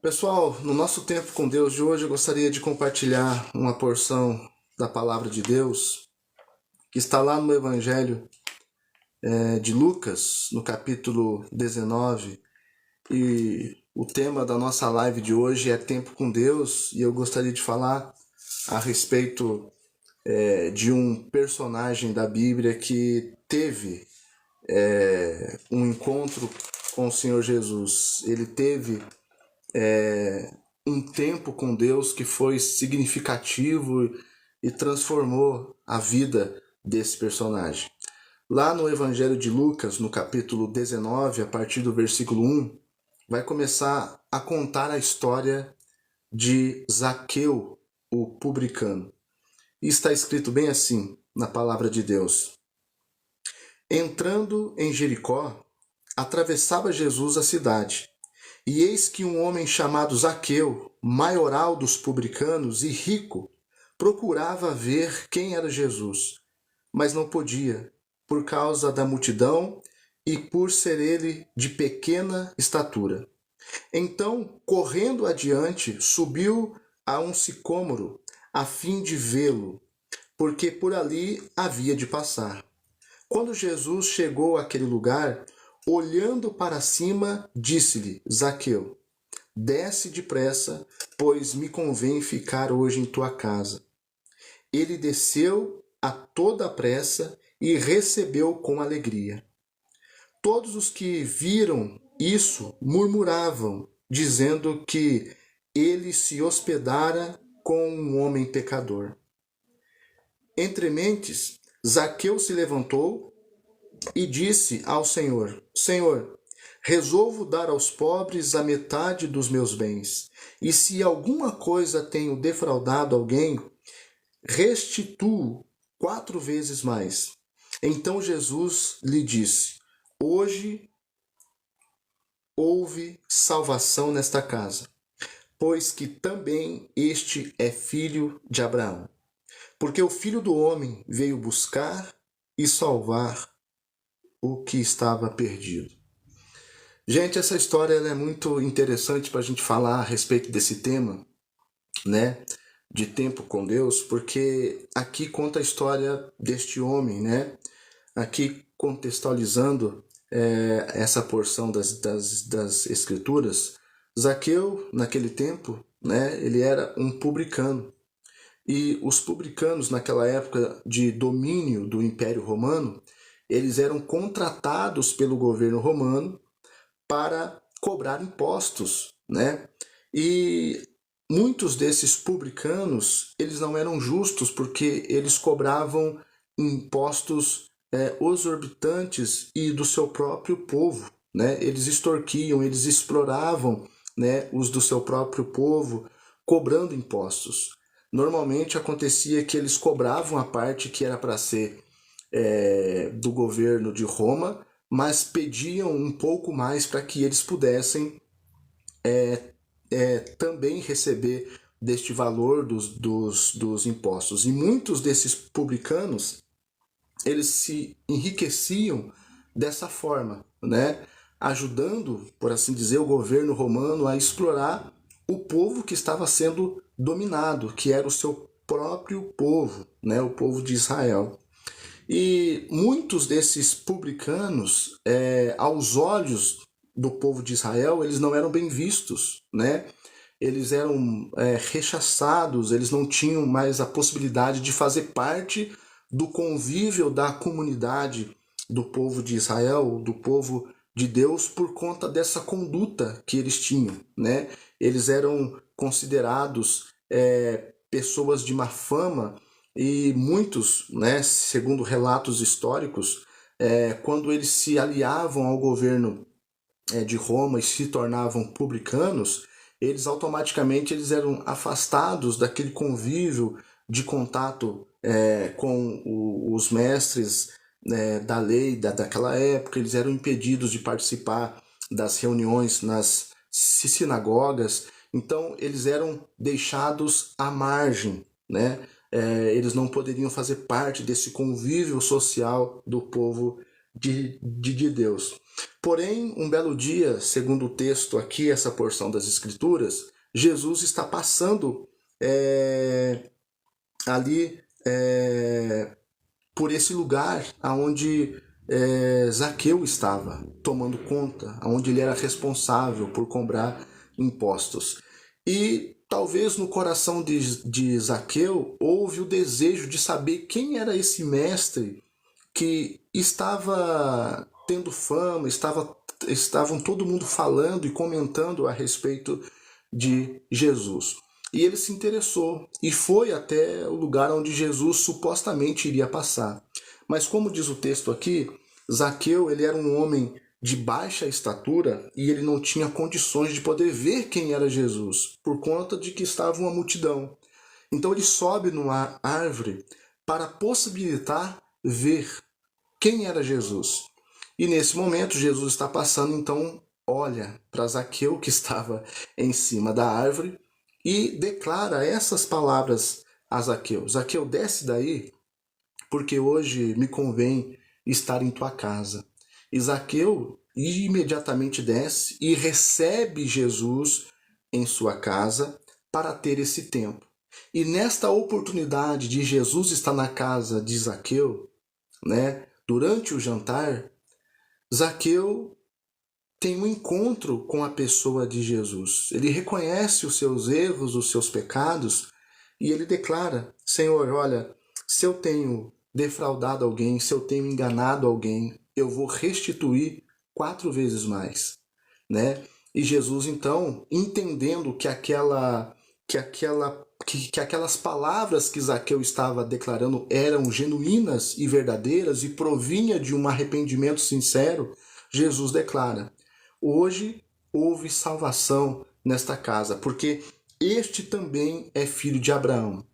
Pessoal, no nosso tempo com Deus de hoje, eu gostaria de compartilhar uma porção da palavra de Deus que está lá no Evangelho de Lucas, no capítulo 19. E o tema da nossa live de hoje é Tempo com Deus, e eu gostaria de falar a respeito de um personagem da Bíblia que teve um encontro com o Senhor Jesus. Ele teve um tempo com Deus que foi significativo e transformou a vida desse personagem. Lá no Evangelho de Lucas, no capítulo 19, a partir do versículo 1, vai começar a contar a história de Zaqueu, o publicano. E está escrito bem assim na palavra de Deus. Entrando em Jericó, atravessava Jesus a cidade. E eis que um homem chamado Zaqueu, maioral dos publicanos e rico, procurava ver quem era Jesus, mas não podia, por causa da multidão e por ser ele de pequena estatura. Então, correndo adiante, subiu a um sicômoro, a fim de vê-lo, porque por ali havia de passar. Quando Jesus chegou àquele lugar, olhando para cima, disse-lhe: Zaqueu, desce depressa, pois me convém ficar hoje em tua casa. Ele desceu a toda pressa e recebeu com alegria. Todos os que viram isso murmuravam, dizendo que ele se hospedara com um homem pecador. Entre mentes, Zaqueu se levantou e disse ao Senhor: Senhor, resolvo dar aos pobres a metade dos meus bens, e se alguma coisa tenho defraudado alguém, restituo 4 vezes mais. Então Jesus lhe disse: Hoje houve salvação nesta casa, pois que também este é filho de Abraão. Porque o Filho do Homem veio buscar e salvar o que estava perdido. Gente, essa história ela é muito interessante para a gente falar a respeito desse tema, né? De tempo com Deus, porque aqui conta a história deste homem, né? Aqui contextualizando essa porção das escrituras, Zaqueu, naquele tempo, né? Ele era um publicano. E os publicanos, naquela época de domínio do Império Romano, eles eram contratados pelo governo romano para cobrar impostos, né? E muitos desses publicanos, eles não eram justos porque eles cobravam impostos exorbitantes e do seu próprio povo, né? Eles extorquiam, eles exploravam, né, os do seu próprio povo, cobrando impostos. Normalmente acontecia que eles cobravam a parte que era para ser do governo de Roma, mas pediam um pouco mais para que eles pudessem também receber deste valor dos impostos. E muitos desses publicanos, eles se enriqueciam dessa forma, né? Ajudando, por assim dizer, o governo romano a explorar o povo que estava sendo dominado, que era o seu próprio povo, né? O povo de Israel. E muitos desses publicanos, aos olhos do povo de Israel, eles não eram bem vistos, né? Eles eram rechaçados, eles não tinham mais a possibilidade de fazer parte do convívio da comunidade do povo de Israel, do povo de Deus, por conta dessa conduta que eles tinham, né? Eles eram considerados pessoas de má fama, e muitos, né, segundo relatos históricos, quando eles se aliavam ao governo de Roma e se tornavam publicanos, eles automaticamente eles eram afastados daquele convívio de contato com os mestres da lei daquela época. Eles eram impedidos de participar das reuniões nas sinagogas, então eles eram deixados à margem, né? Eles não poderiam fazer parte desse convívio social do povo de Deus. Porém, um belo dia, segundo o texto aqui, essa porção das Escrituras, Jesus está passando ali por esse lugar aonde Zaqueu estava tomando conta, aonde ele era responsável por cobrar impostos. E talvez no coração de Zaqueu houve o desejo de saber quem era esse mestre que estava tendo fama, estavam todo mundo falando e comentando a respeito de Jesus. E ele se interessou e foi até o lugar onde Jesus supostamente iria passar. Mas como diz o texto aqui, Zaqueu ele era um homem de baixa estatura e ele não tinha condições de poder ver quem era Jesus, por conta de que estava uma multidão. Então ele sobe numa árvore para possibilitar ver quem era Jesus. E nesse momento Jesus está passando, então olha para Zaqueu que estava em cima da árvore e declara essas palavras a Zaqueu: Zaqueu, desce daí, porque hoje me convém estar em tua casa. E Zaqueu imediatamente desce e recebe Jesus em sua casa para ter esse tempo. E nesta oportunidade de Jesus estar na casa de Zaqueu, né, durante o jantar, Zaqueu tem um encontro com a pessoa de Jesus. Ele reconhece os seus erros, os seus pecados, e ele declara: Senhor, olha, se eu tenho defraudado alguém, se eu tenho enganado alguém, eu vou restituir 4 vezes mais, né? E Jesus então, entendendo que aquelas palavras que Zaqueu estava declarando eram genuínas e verdadeiras e provinha de um arrependimento sincero, Jesus declara: hoje houve salvação nesta casa, porque este também é filho de Abraão.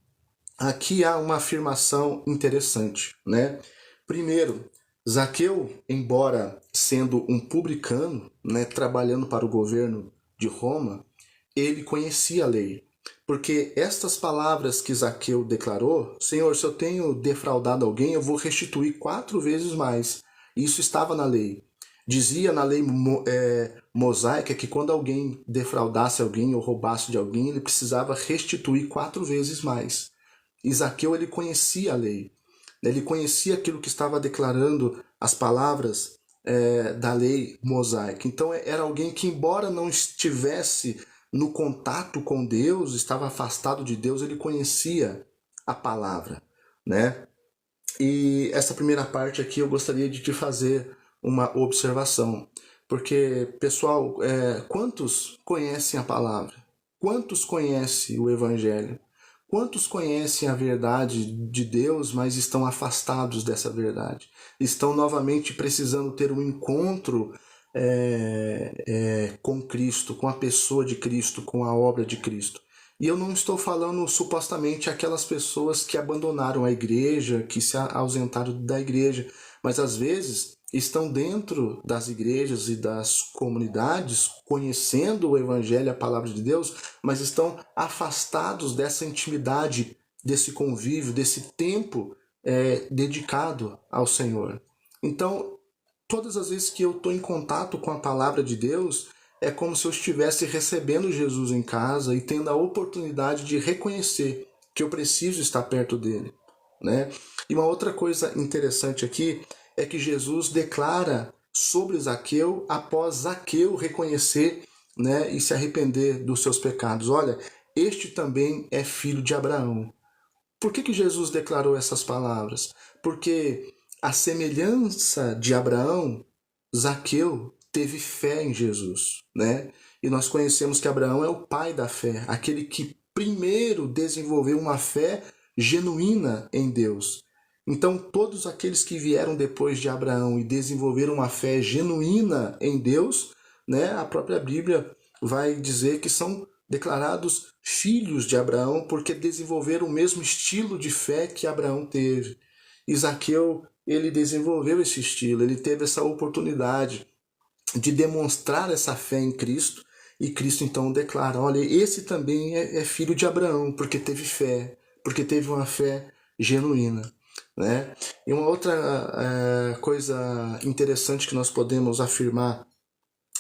Aqui há uma afirmação interessante, né? Primeiro, Zaqueu, embora sendo um publicano, né, trabalhando para o governo de Roma, ele conhecia a lei. Porque estas palavras que Zaqueu declarou: Senhor, se eu tenho defraudado alguém, eu vou restituir 4 vezes mais. Isso estava na lei. Dizia na lei mosaica que quando alguém defraudasse alguém ou roubasse de alguém, ele precisava restituir 4 vezes mais. E Zaqueu, ele conhecia a lei. Ele conhecia aquilo que estava declarando as palavras da lei mosaica. Então era alguém que, embora não estivesse no contato com Deus, estava afastado de Deus, ele conhecia a palavra, né? E essa primeira parte aqui eu gostaria de te fazer uma observação, porque, pessoal, quantos conhecem a palavra? Quantos conhecem o Evangelho? Quantos conhecem a verdade de Deus, mas estão afastados dessa verdade? Estão novamente precisando ter um encontro com Cristo, com a pessoa de Cristo, com a obra de Cristo. E eu não estou falando supostamente aquelas pessoas que abandonaram a igreja, que se ausentaram da igreja, mas às vezes estão dentro das igrejas e das comunidades, conhecendo o Evangelho, a palavra de Deus, mas estão afastados dessa intimidade, desse convívio, desse tempo dedicado ao Senhor. Então, todas as vezes que eu estou em contato com a palavra de Deus, é como se eu estivesse recebendo Jesus em casa e tendo a oportunidade de reconhecer que eu preciso estar perto dele, né? E uma outra coisa interessante aqui é que Jesus declara sobre Zaqueu após Zaqueu reconhecer, né, e se arrepender dos seus pecados. Olha, este também é filho de Abraão. Por que Jesus declarou essas palavras? Porque a semelhança de Abraão, Zaqueu teve fé em Jesus, né? E nós conhecemos que Abraão é o pai da fé, aquele que primeiro desenvolveu uma fé genuína em Deus. Então, todos aqueles que vieram depois de Abraão e desenvolveram uma fé genuína em Deus, né, a própria Bíblia vai dizer que são declarados filhos de Abraão porque desenvolveram o mesmo estilo de fé que Abraão teve. E Zaqueu, ele desenvolveu esse estilo, ele teve essa oportunidade de demonstrar essa fé em Cristo, e Cristo então declara: olha, esse também é filho de Abraão, porque teve fé, porque teve uma fé genuína. né? E uma outra coisa interessante que nós podemos afirmar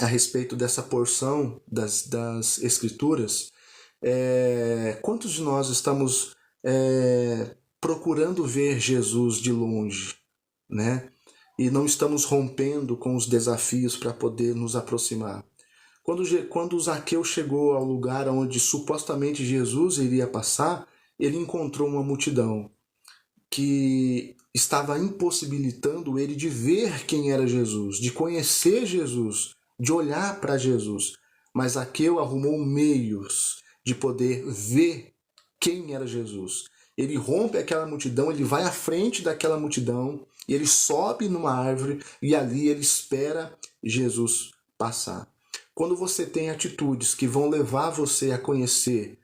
a respeito dessa porção das Escrituras é quantos de nós estamos procurando ver Jesus de longe, né? E não estamos rompendo com os desafios para poder nos aproximar. Quando Zaqueu chegou ao lugar onde supostamente Jesus iria passar, ele encontrou uma multidão que estava impossibilitando ele de ver quem era Jesus, de conhecer Jesus, de olhar para Jesus. Mas Zaqueu arrumou meios de poder ver quem era Jesus. Ele rompe aquela multidão, ele vai à frente daquela multidão, e ele sobe numa árvore e ali ele espera Jesus passar. Quando você tem atitudes que vão levar você a conhecer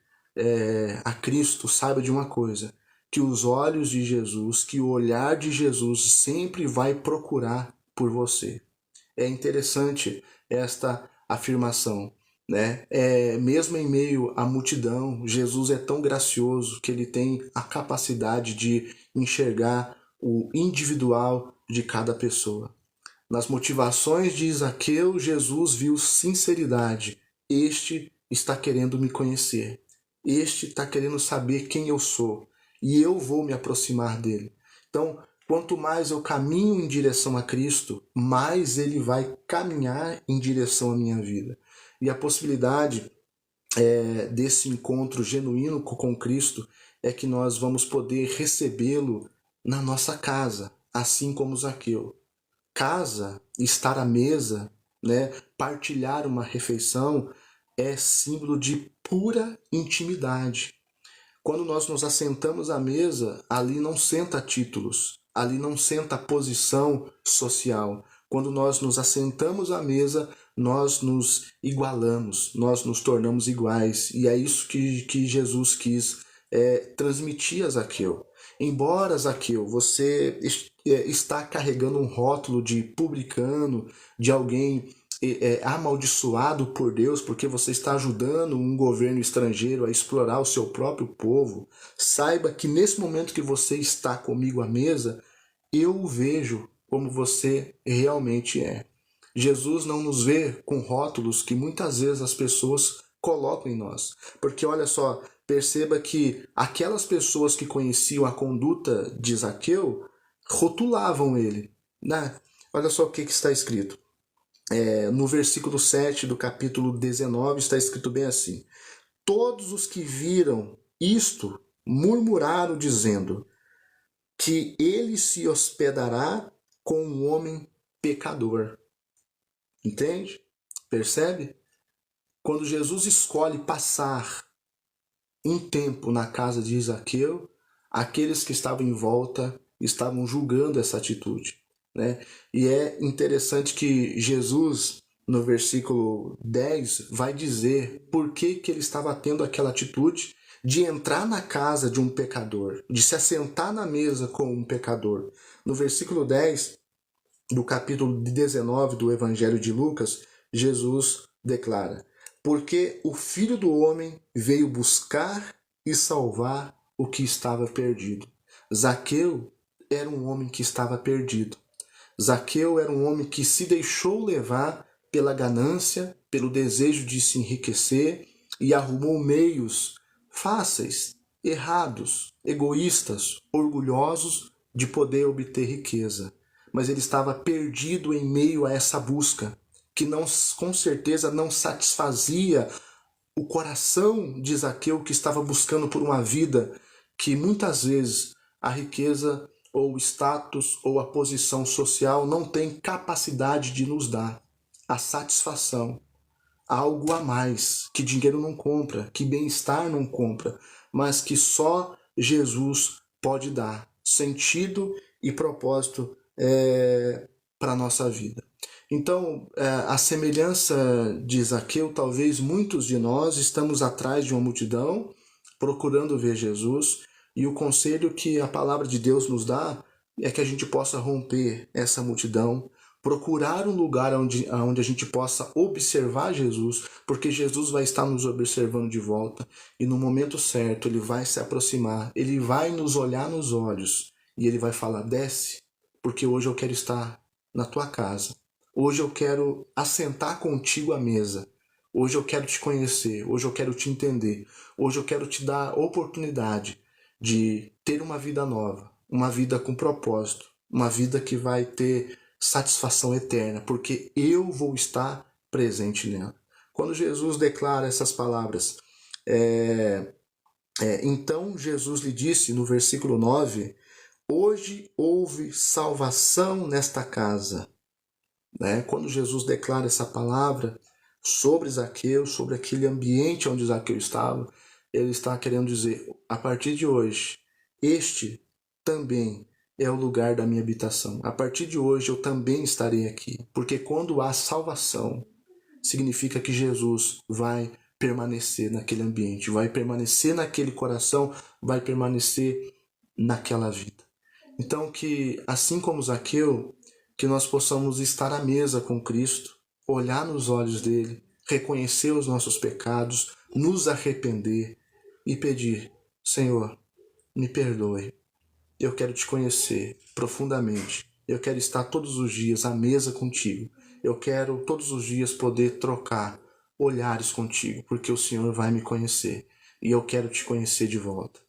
a Cristo, saiba de uma coisa, que os olhos de Jesus, que o olhar de Jesus sempre vai procurar por você. É interessante esta afirmação, né? Mesmo em meio à multidão, Jesus é tão gracioso que ele tem a capacidade de enxergar o individual de cada pessoa. Nas motivações de Zaqueu, Jesus viu sinceridade. Este está querendo me conhecer. Este está querendo saber quem eu sou. E eu vou me aproximar dele. Então, quanto mais eu caminho em direção a Cristo, mais ele vai caminhar em direção à minha vida. E a possibilidade desse encontro genuíno com Cristo é que nós vamos poder recebê-lo na nossa casa, assim como Zaqueu. Casa, estar à mesa, né, partilhar uma refeição é símbolo de pura intimidade. Quando nós nos assentamos à mesa, ali não senta títulos, ali não senta posição social. Quando nós nos assentamos à mesa, nós nos igualamos, nós nos tornamos iguais. E é isso que Jesus quis transmitir a Zaqueu. Embora, Zaqueu, você está carregando um rótulo de publicano, de alguém amaldiçoado por Deus, porque você está ajudando um governo estrangeiro a explorar o seu próprio povo, saiba que nesse momento que você está comigo à mesa, eu o vejo como você realmente é. Jesus não nos vê com rótulos que muitas vezes as pessoas colocam em nós. Porque olha só, perceba que aquelas pessoas que conheciam a conduta de Zaqueu rotulavam ele, né? Olha só o que está escrito. No versículo 7 do capítulo 19 está escrito bem assim: todos os que viram isto murmuraram, dizendo que ele se hospedará com um homem pecador. Entende? Percebe? Quando Jesus escolhe passar um tempo na casa de Zaqueu, aqueles que estavam em volta estavam julgando essa atitude, né? E é interessante que Jesus, no versículo 10, vai dizer por que ele estava tendo aquela atitude de entrar na casa de um pecador, de se assentar na mesa com um pecador. No versículo 10 do capítulo 19 do Evangelho de Lucas, Jesus declara: porque o Filho do Homem veio buscar e salvar o que estava perdido. Zaqueu era um homem que estava perdido. Zaqueu era um homem que se deixou levar pela ganância, pelo desejo de se enriquecer e arrumou meios fáceis, errados, egoístas, orgulhosos de poder obter riqueza. Mas ele estava perdido em meio a essa busca, que não, com certeza não satisfazia o coração de Zaqueu, que estava buscando por uma vida que muitas vezes a riqueza ou o status ou a posição social não tem capacidade de nos dar. A satisfação, algo a mais, que dinheiro não compra, que bem-estar não compra, mas que só Jesus pode dar sentido e propósito para a nossa vida. Então, a semelhança de Zaqueu, talvez muitos de nós estamos atrás de uma multidão, procurando ver Jesus, e o conselho que a palavra de Deus nos dá é que a gente possa romper essa multidão, procurar um lugar onde a gente possa observar Jesus, porque Jesus vai estar nos observando de volta, e no momento certo ele vai se aproximar, ele vai nos olhar nos olhos, E ele vai falar: desce, porque hoje eu quero estar na tua casa. Hoje eu quero assentar contigo à mesa. Hoje eu quero te conhecer. Hoje eu quero te entender. Hoje eu quero te dar a oportunidade de ter uma vida nova, uma vida com propósito, uma vida que vai ter satisfação eterna, porque eu vou estar presente nela. Quando Jesus declara essas palavras, então Jesus lhe disse no versículo 9: hoje houve salvação nesta casa. Quando Jesus declara essa palavra sobre Zaqueu, sobre aquele ambiente onde Zaqueu estava, ele está querendo dizer: a partir de hoje, este também é o lugar da minha habitação. A partir de hoje eu também estarei aqui, porque quando há salvação, significa que Jesus vai permanecer naquele ambiente, vai permanecer naquele coração, vai permanecer naquela vida. Então, que assim como Zaqueu, que nós possamos estar à mesa com Cristo, olhar nos olhos dele, reconhecer os nossos pecados, nos arrepender e pedir: Senhor, me perdoe, eu quero te conhecer profundamente, eu quero estar todos os dias à mesa contigo, eu quero todos os dias poder trocar olhares contigo, porque o Senhor vai me conhecer e eu quero te conhecer de volta.